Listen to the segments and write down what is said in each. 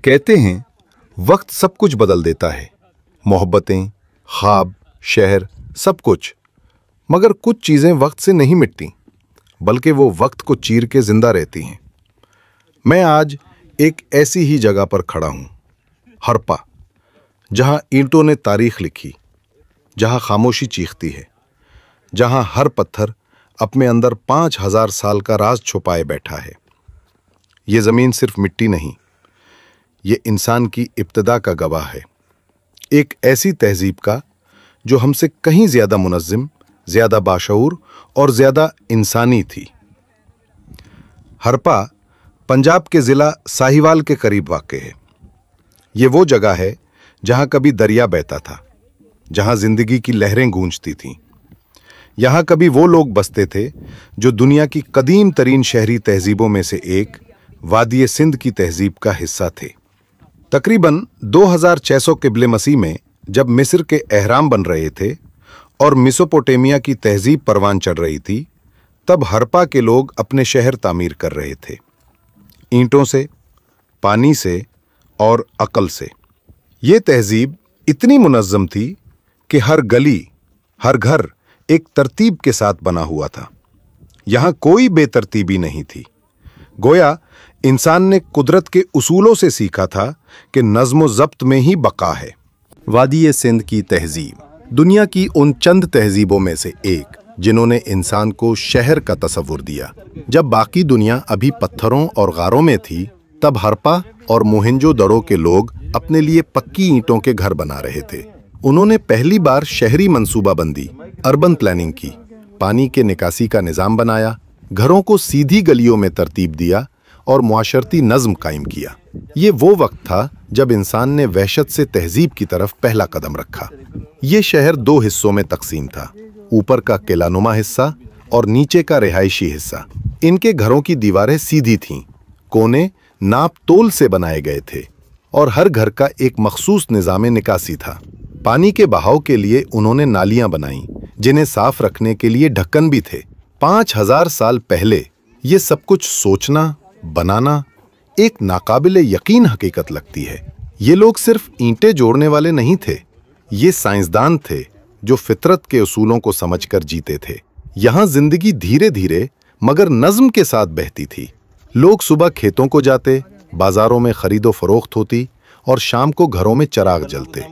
कहते हैं वक्त सब कुछ बदल देता है, मोहब्बतें, ख्वाब, शहर, सब कुछ। मगर कुछ चीजें वक्त से नहीं मिटती, बल्कि वो वक्त को चीर के जिंदा रहती हैं। मैं आज एक ऐसी ही जगह पर खड़ा हूं, हड़प्पा, जहां ईंटों ने तारीख लिखी, जहां खामोशी चीखती है, जहां हर पत्थर अपने अंदर 5000 साल का राज छुपाए बैठा है। ये जमीन सिर्फ मिट्टी नहीं, ये इंसान की इब्तिदा का गवाह है, एक ऐसी तहजीब का जो हमसे कहीं ज्यादा मुनज़्ज़म, ज्यादा बाशऊर और ज्यादा इंसानी थी। हड़प्पा पंजाब के जिला साहिवाल के करीब वाक़ है। ये वो जगह है जहां कभी दरिया बहता था, जहां जिंदगी की लहरें गूंजती थीं। यहां कभी वो लोग बसते थे जो दुनिया की कदीम तरीन शहरी तहजीबों में से एक वादी सिंध की तहजीब का हिस्सा थे। तकरीबन 2600 क़िबले मसीह में जब मिस्र के एहराम बन रहे थे और मेसोपोटामिया की तहजीब परवान चढ़ रही थी, तब हड़प्पा के लोग अपने शहर तामीर कर रहे थे, ईंटों से, पानी से और अकल से। ये तहजीब इतनी मुनज़्ज़म थी कि हर गली, हर घर एक तरतीब के साथ बना हुआ था। यहां कोई बेतरतीबी नहीं थी। गोया इंसान ने कुदरत के उसूलों से सीखा था कि नज़्म व ज़ब्त में ही बका है। वादी सिंध की तहजीब दुनिया की उन चंद तहजीबों में से एक जिन्होंने इंसान को शहर का तसव्वुर दिया। जब बाकी दुनिया अभी पत्थरों और गारों में थी, तब हड़प्पा और मोहनजोदड़ो के लोग अपने लिए पक्की ईंटों के घर बना रहे थे। उन्होंने पहली बार शहरी मंसूबाबंदी, अर्बन प्लानिंग की, पानी के निकासी का निज़ाम बनाया, घरों को सीधी गलियों में तरतीब दिया और मुआशरती नज़्म कायम किया। ये वो वक्त था जब इंसान ने वहशत से तहजीब की तरफ पहला कदम रखा। ये शहर दो हिस्सों में तकसीम था, ऊपर का किलानुमा हिस्सा और नीचे का रिहायशी हिस्सा। इनके घरों की दीवारें सीधी थीं, कोने नाप तोल से बनाए गए थे और हर घर का एक मखसूस निज़ाम निकासी था। पानी के बहाव के लिए उन्होंने नालियां बनाईं, जिन्हें साफ रखने के लिए ढक्कन भी थे। 5000 साल पहले ये सब कुछ सोचना, बनाना एक नाकाबिले यकीन हकीकत लगती है। ये लोग सिर्फ ईंटें जोड़ने वाले नहीं थे, ये साइंसदान थे जो फितरत के उसूलों को समझकर जीते थे। यहां जिंदगी धीरे धीरे मगर नज़्म के साथ बहती थी। लोग सुबह खेतों को जाते, बाजारों में खरीदो फरोख्त होती और शाम को घरों में चिराग जलते।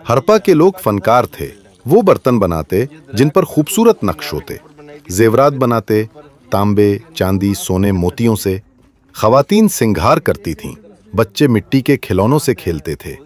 हड़प्पा के लोग फनकार थे। वो बर्तन बनाते जिन पर खूबसूरत नक्श होते, जेवरात बनाते, तांबे, चांदी, सोने, मोतियों से। खवातीन सिंगार करती थीं, बच्चे मिट्टी के खिलौनों से खेलते थे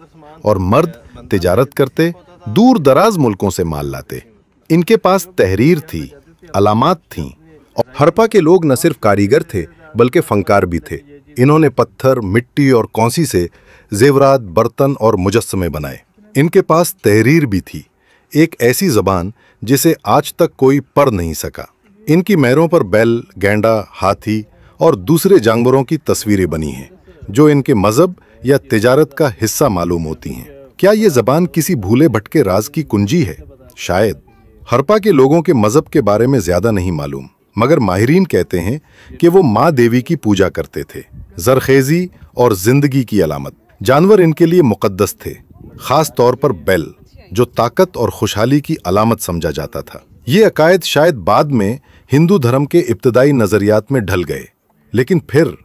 और मर्द तिजारत करते, दूर दराज मुल्कों से माल लाते। इनके पास तहरीर थी, अलामात थीं। और हड़प्पा के लोग न सिर्फ कारीगर थे बल्कि फनकार भी थे। इन्होंने पत्थर, मिट्टी और कौंसी से जेवरात, बर्तन और मुजस्समे बनाए। इनके पास तहरीर भी थी, एक ऐसी ज़बान जिसे आज तक कोई पढ़ नहीं सका। इनकी महरों पर बैल, गैंडा, हाथी और दूसरे जानवरों की तस्वीरें बनी हैं जो इनके मजहब या तिजारत का हिस्सा मालूम होती हैं। क्या ये ज़बान किसी भूले भटके राज की कुंजी है? शायद। हड़प्पा के लोगों के मजहब के बारे में ज्यादा नहीं मालूम, मगर माहिरीन कहते हैं कि वो माँ देवी की पूजा करते थे, जरखेजी और जिंदगी की अलामत। जानवर इनके लिए मुकद्दस थे, खास तौर पर बैल, जो ताकत और खुशहाली की अलामत समझा जाता था। ये अकायद शायद बाद में हिंदू धर्म के इब्तदाई नजरियात में ढल गए, लेकिन फिर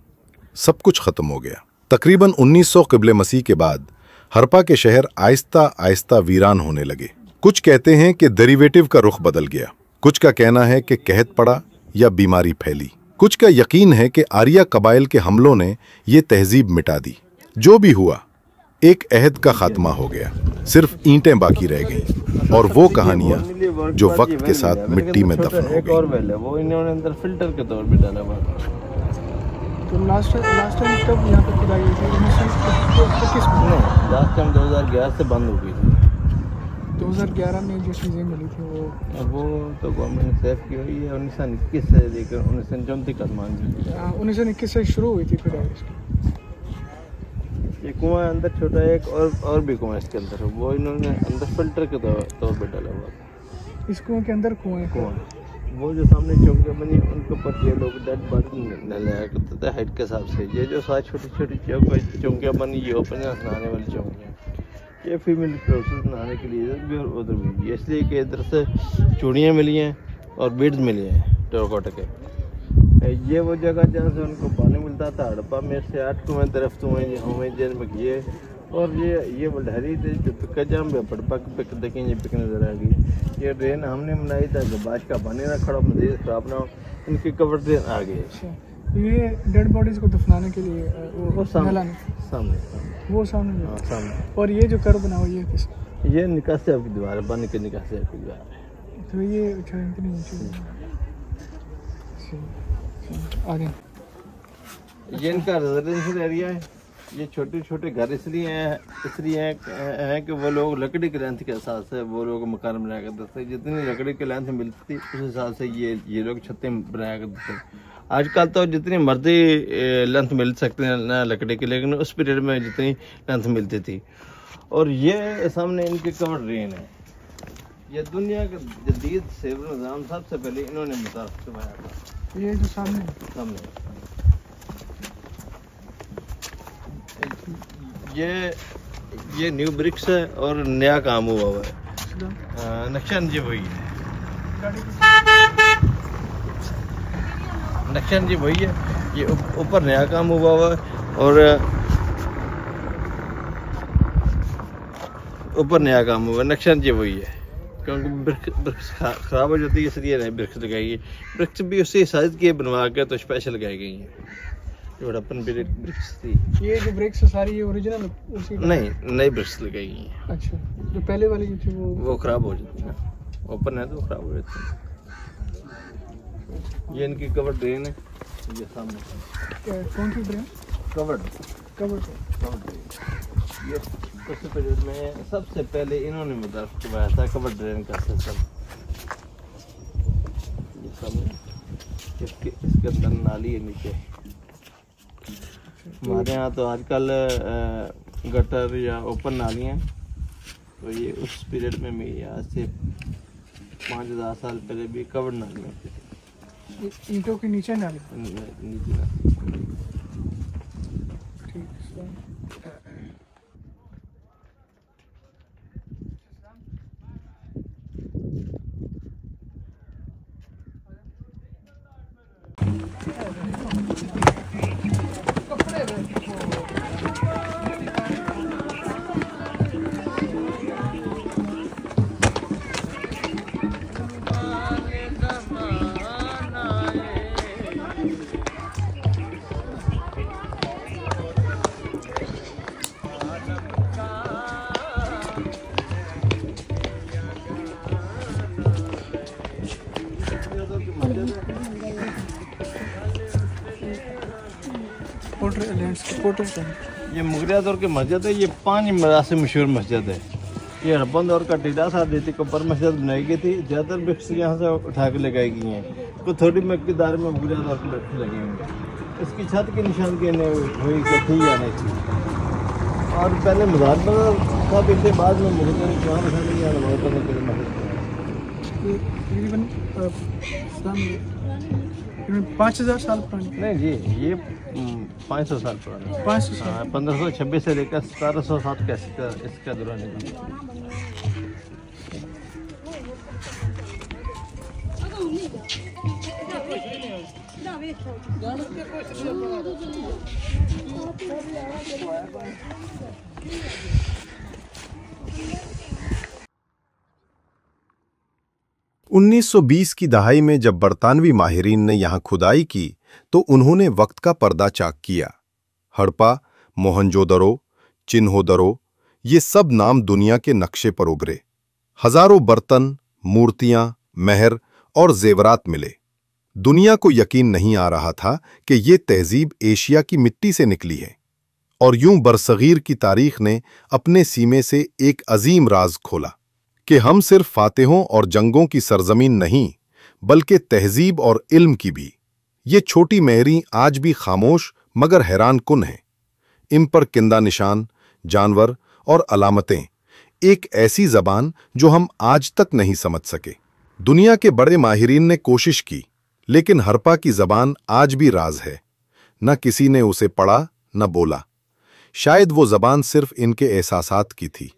सब कुछ खत्म हो गया। तकरीबन 1900 क़िबले मसीह के बाद हड़प्पा के शहर आहिस्ता आहिस्ता वीरान होने लगे। कुछ कहते हैं कि डेरिवेटिव का रुख बदल गया, कुछ का कहना है कि कहत पड़ा या बीमारी फैली, कुछ का यकीन है कि आर्या कबाइल के हमलों ने ये तहजीब मिटा दी। जो भी हुआ, एक अहद का खात्मा हो गया, सिर्फ ईंटें बाकी रह गईं और वो कहानियां जो वक्त के साथ मिट्टी में दफन हो गईं। वो इन्होंने अंदर फिल्टर के तौर पे डाला हुआ। तो लास्ट टाइम कब यहाँ पे खुदाई हुई थी? लास्ट टाइम 2011 से बंद हो गई थी। 2011 में जो चीज़ें मिली थी वो तो गवर्नमेंट ने सेव की हुई है। 1921 से लेकर 1934 तक मान लीजिए। 1921 से शुरू हुई थी खुदाई इसकी। ये कुआं अंदर छोटा एक और भी कुआं इसके अंदर, वो इन्होंने अंदर फिल्टर के तौर पे डाला हुआ था। इस कुआं के अंदर कुआं वो जो सामने चौकियाँ बनी उनके ऊपर ये लोग डेड बॉडी न लाया करते थे हाइट के हिसाब से। ये जो सारी छोटी छोटी चौकियाँ बनी ये ओपन नहाने वाली चौकियाँ, ये फीमेल प्रोसेस नहाने के लिए इधर भी और उधर भी, इसलिए कि इधर से चूड़ियाँ मिली हैं और बीड्स मिली हैं टेराकोटा के। ये वो जगह जहाँ से उनको पानी मिलता था, हड़प्पा में से 8 कुएँ दरख्त हुए हैं जिनमें ये और ये बलहरी थे जो पिका जाम हड़प्पा पिक देखें ये पिक नजर आ गई। ये ड्रेन हमने बनाई था कि बारिश का पानी ना खड़ा मजीद खराब ना हो, इनकी कवर ड्रेन आ गई। ये डेड बॉडीज को दफनाने के लिए वो सामने वो सामने हाँ सामने। और ये जो कर बना हुआ ये किस ये निकाह से आपकी दीवार है, बन के निकाह से आपकी दीवार है। तो ये इतनी आगे ये इनका रेजिडेंशियल एरिया है। ये छोटे छोटे घर इसलिए हैं कि वो लोग लकड़ी के लेंथ के हिसाब से वो लोग मकान बनाया करते थे। जितनी लकड़ी की लेंथ मिलती थी उस हिसाब से ये लोग छतें बनाया करते थे। आजकल तो जितनी मर्जी लेंथ मिल सकते हैं ना लकड़ी की, लेकिन उस पीरियड में जितनी लेंथ मिलती थी। और ये सामने इनके कवर ड्रेन है। ये दुनिया का जदीद सेवर निज़ाम सबसे पहले इन्होंने मुतारफ करवाया था। ये जो सामने ये न्यू ब्रिक्स है और नया काम हुआ है। नक्शा जी वही है, नक्शा जी वही है। ये ऊपर नया काम हुआ है और ऊपर नया काम हुआ है। नक्शा जी वही है क्योंकि ब्रिक्स खराब हो जाती है इसलिए नहीं ब्रिक्स लगाई है। ब्रिक्स भी उसी साइज के बनवा के तो स्पेशल लगाई गई हैं। अपन ब्रिक्स थी ये जो ब्रिक्स सारी ये ओरिजिनल उसी नहीं नई ब्रिक्स लगाई गई हैं। अच्छा जो पहले वाली जो थी वो खराब हो जाती है ना, ओपन है तो खराब हो जाती है। ये इनकी कवर ड्रेन है। ये सामने कौन सी ड्रेन कवर ड्रेन ये उस पीरियड में सबसे पहले इन्होंने मुतारफ करवाया था कवर ड्रेन का सिस्टम। ये सामने इसके अंदर नाली है नीचे। हमारे यहाँ तो आजकल गटर या ओपन नाली हैं, तो ये उस पीरियड में भी आज से 5-10 साल पहले भी कवर नाली होती थी। ईंटों के नीचे नाली नीचे नाली। ठीक है। 4 ये मुगलिया दौर की मस्जिद है। ये 5 मराज से मशहूर मस्जिद है। ये हड़प्पा दौर का टीला साहब देती के ऊपर मस्जिद बनाई गई थी। ज़्यादातर ब्रिक्स यहाँ से उठा के लगाई गई हैं। कुछ थोड़ी मकदार में मुगलिया दौर के ब्रिक्स लगे होंगे। इसकी छत के निशान की हुई थी या नहीं थी। और पहले मजार बना था, इसके बाद में मुगलिया कहाँ बसाने की नमाज पढ़ने के लिए मस्जिद तकरीबन 5000 साल पुरानी नहीं जी, ये 500 साल पुराना। 500 साल 1526 से लेकर 1707 का इसका दौरान है। 1920 की दहाई में जब बरतानवी माहिरीन ने यहां खुदाई की तो उन्होंने वक्त का पर्दा चाक किया। हड़प्पा, मोहनजोदड़ो, चिन्होदरो, ये सब नाम दुनिया के नक्शे पर उभरे। हजारों बर्तन, मूर्तियां, मेहर और जेवरात मिले। दुनिया को यकीन नहीं आ रहा था कि ये तहजीब एशिया की मिट्टी से निकली है। और यूं बरसगीर की तारीख ने अपने सीने से एक अजीम राज खोला कि हम सिर्फ फातिहों और जंगों की सरजमीन नहीं, बल्कि तहजीब और इल्म की भी। ये छोटी मेहरी आज भी खामोश मगर हैरान कुन हैं। इन पर किंदा निशान, जानवर और अलामतें, एक ऐसी जबान जो हम आज तक नहीं समझ सके, दुनिया के बड़े माहिरीन ने कोशिश की, लेकिन हरप्पा की जबान आज भी राज है। न किसी ने उसे पढ़ा न बोला। शायद वो जबान सिर्फ इनके एहसासात की थी,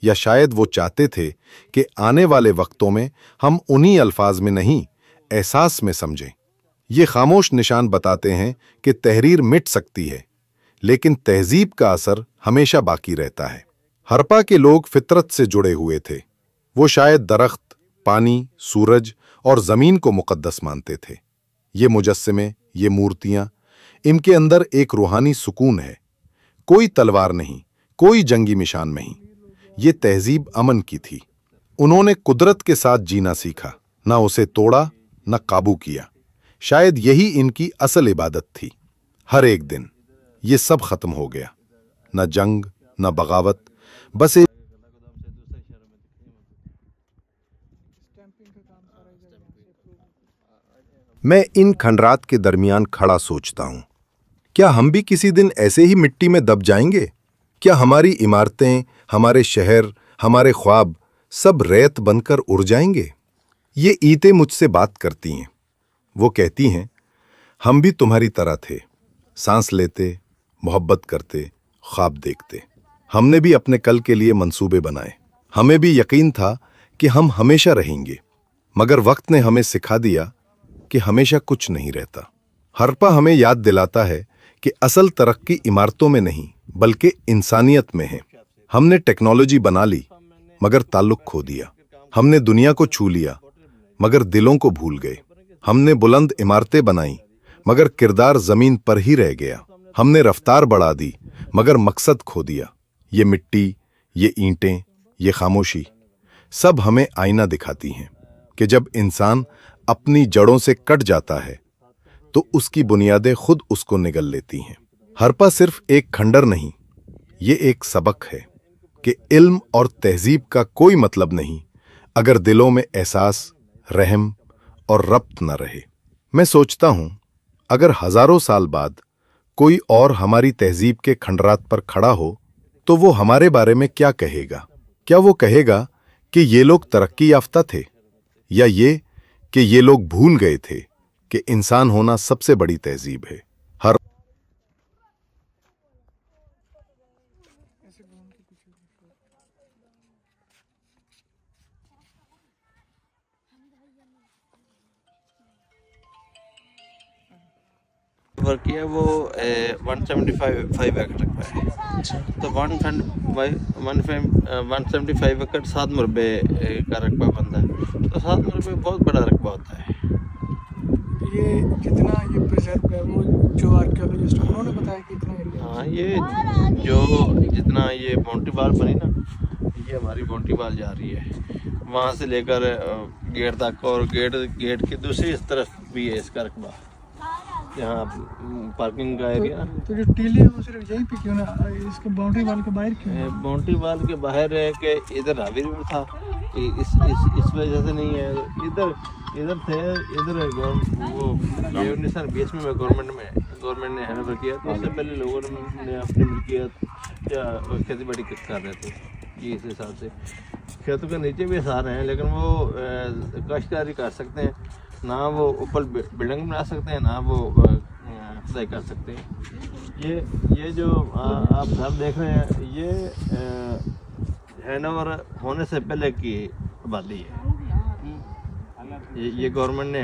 या शायद वो चाहते थे कि आने वाले वक्तों में हम उन्हीं अल्फाज में नहीं, एहसास में समझें। ये खामोश निशान बताते हैं कि तहरीर मिट सकती है, लेकिन तहजीब का असर हमेशा बाकी रहता है। हरप्पा के लोग फितरत से जुड़े हुए थे। वो शायद दरख्त, पानी, सूरज और जमीन को मुकद्दस मानते थे। ये मुजस्समे, ये मूर्तियां, इनके अंदर एक रूहानी सुकून है। कोई तलवार नहीं, कोई जंगी निशान नहीं। ये तहजीब अमन की थी। उन्होंने कुदरत के साथ जीना सीखा, ना उसे तोड़ा न काबू किया। शायद यही इनकी असल इबादत थी। हर एक दिन ये सब खत्म हो गया। न जंग, न बगावत, बस एक मैं इन खंडरात के दरमियान खड़ा सोचता हूं, क्या हम भी किसी दिन ऐसे ही मिट्टी में दब जाएंगे? क्या हमारी इमारतें, हमारे शहर, हमारे ख्वाब सब रेत बनकर उड़ जाएंगे? ये ईंटें मुझसे बात करती हैं। वो कहती हैं, हम भी तुम्हारी तरह थे, सांस लेते, मोहब्बत करते, ख्वाब देखते। हमने भी अपने कल के लिए मंसूबे बनाए। हमें भी यकीन था कि हम हमेशा रहेंगे, मगर वक्त ने हमें सिखा दिया कि हमेशा कुछ नहीं रहता। हरप्पा हमें याद दिलाता है कि असल तरक्की इमारतों में नहीं, बल्कि इंसानियत में है। हमने टेक्नोलॉजी बना ली, मगर ताल्लुक खो दिया। हमने दुनिया को छू लिया, मगर दिलों को भूल गए। हमने बुलंद इमारतें बनाई, मगर किरदार जमीन पर ही रह गया। हमने रफ्तार बढ़ा दी, मगर मकसद खो दिया। ये मिट्टी, ये ईंटें, ये खामोशी सब हमें आईना दिखाती हैं कि जब इंसान अपनी जड़ों से कट जाता है तो उसकी बुनियादें खुद उसको निगल लेती हैं। हरप्पा सिर्फ एक खंडर नहीं, ये एक सबक है कि इल्म और तहजीब का कोई मतलब नहीं अगर दिलों में एहसास, रहम और रब्त न रहे। मैं सोचता हूं, अगर हजारों साल बाद कोई और हमारी तहजीब के खंडरात पर खड़ा हो तो वो हमारे बारे में क्या कहेगा? क्या वो कहेगा कि ये लोग तरक्की याफ्ता थे, या ये कि ये लोग भूल गए थे कि इंसान होना सबसे बड़ी तहजीब है? हर वर्क किया वो 175 एकड़ रकबा है। तो 175 एकड़ 7 मुरबे का रकबा बनता है। तो 7 मुरबे बहुत बड़ा रकबा होता है। ये कितना ये प्रिजर्व है, वो जो आर्कियोलॉजिस्ट उन्होंने बताया कि इतना एरिया। हाँ, ये जो जितना ये बाउंड्री वाल बनी ना, ये हमारी बाउंड्री वाल जा रही है वहाँ से लेकर गेट तक, और गेट की दूसरी तरफ भी है इसका रकबा, यहाँ पार्किंग का एरिया। तो जो टीले हैं वो सिर्फ यहीं पे क्यों ना, इसके बाउंड्री वाल के बाहर क्यों? बाउंड्री वाल के बाहर है कि इधर हावी रिवर था, इस वजह से नहीं है। इधर थे, इधर वो 1920 में गवर्नमेंट ने हैंडओवर किया। तो उससे पहले लोगों ने अपनी मिल्कियत या खेती बाड़ी कर रहे थे। ये इस हिसाब से खेतों के नीचे भी आसार हैं, लेकिन वो काश्तकारी कर सकते हैं ना, वो ऊपर बिल्डिंग बना सकते हैं ना वो खुदाई कर सकते हैं। ये जो आप घर देख रहे हैं, ये हैंडओवर होने से पहले की आबादी है। ये गवर्नमेंट ने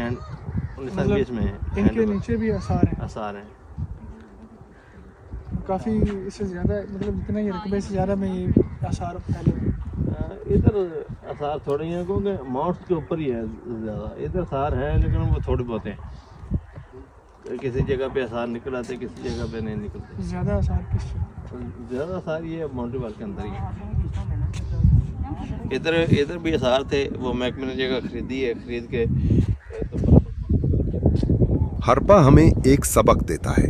1920 में इनके नीचे भी आसार हैं काफ़ी। इससे ज़्यादा मतलब इतना ही रकबे से ज़्यादा में ये आसार फैले। इधर आसार थोड़े हैं क्योंकि माउंट के ऊपर ही है ज़्यादा। इधर आसार हैं लेकिन वो थोड़े बहुत हैं। किसी जगह पे आसार निकल आते, किसी जगह पे नहीं निकलते। ज़्यादा आसार किस चीज़? ज़्यादा आसार ये बाउंड्री वाल के अंदर ही है। इधर भी आसार थे, वो महकमे ने जगह खरीदी है, खरीद के। हरप्पा हमें एक सबक देता है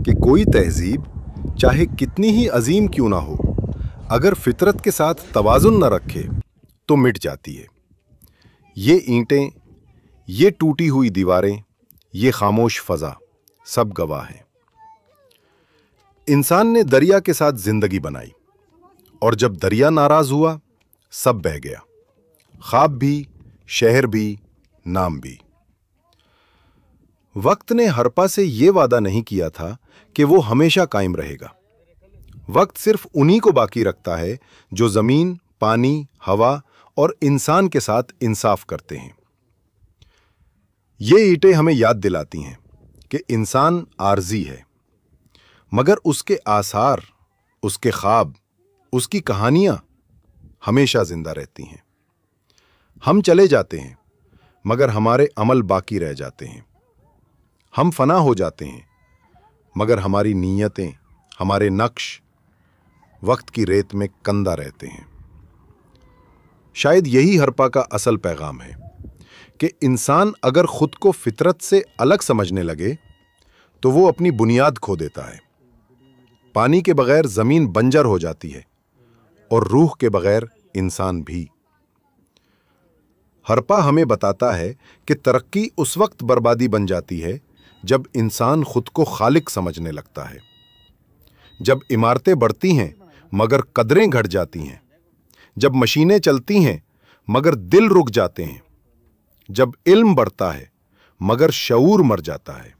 कि कोई तहजीब चाहे कितनी ही अजीम क्यों ना हो, अगर फितरत के साथ तवाजुन न रखे तो मिट जाती है। ये ईंटें, ये टूटी हुई दीवारें, ये खामोश फजा सब गवाह हैं। इंसान ने दरिया के साथ जिंदगी बनाई, और जब दरिया नाराज हुआ सब बह गया। ख्वाब भी, शहर भी, नाम भी। वक्त ने हड़प्पा से यह वादा नहीं किया था कि वो हमेशा कायम रहेगा। वक्त सिर्फ उन्हीं को बाकी रखता है जो जमीन, पानी, हवा और इंसान के साथ इंसाफ करते हैं। ये ईंटें हमें याद दिलाती हैं कि इंसान आर्जी है, मगर उसके आसार, उसके ख्वाब, उसकी कहानियां हमेशा जिंदा रहती हैं। हम चले जाते हैं, मगर हमारे अमल बाकी रह जाते हैं। हम फना हो जाते हैं, मगर हमारी नीयतें, हमारे नक्श वक्त की रेत में कंदा रहते हैं। शायद यही हड़प्पा का असल पैगाम है कि इंसान अगर खुद को फितरत से अलग समझने लगे तो वो अपनी बुनियाद खो देता है। पानी के बगैर जमीन बंजर हो जाती है और रूह के बगैर इंसान भी। हड़प्पा हमें बताता है कि तरक्की उस वक्त बर्बादी बन जाती है जब इंसान खुद को खालिक समझने लगता है। जब इमारतें बढ़ती हैं मगर कदरें घट जाती हैं। जब मशीनें चलती हैं मगर दिल रुक जाते हैं। जब इल्म बढ़ता है मगर शऊर मर जाता है।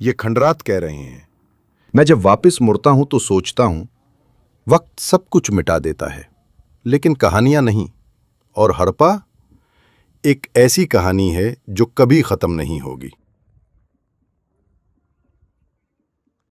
ये खंडरात कह रहे हैं। मैं जब वापस मुड़ता हूं तो सोचता हूं, वक्त सब कुछ मिटा देता है लेकिन कहानियां नहीं। और हड़प्पा एक ऐसी कहानी है जो कभी खत्म नहीं होगी।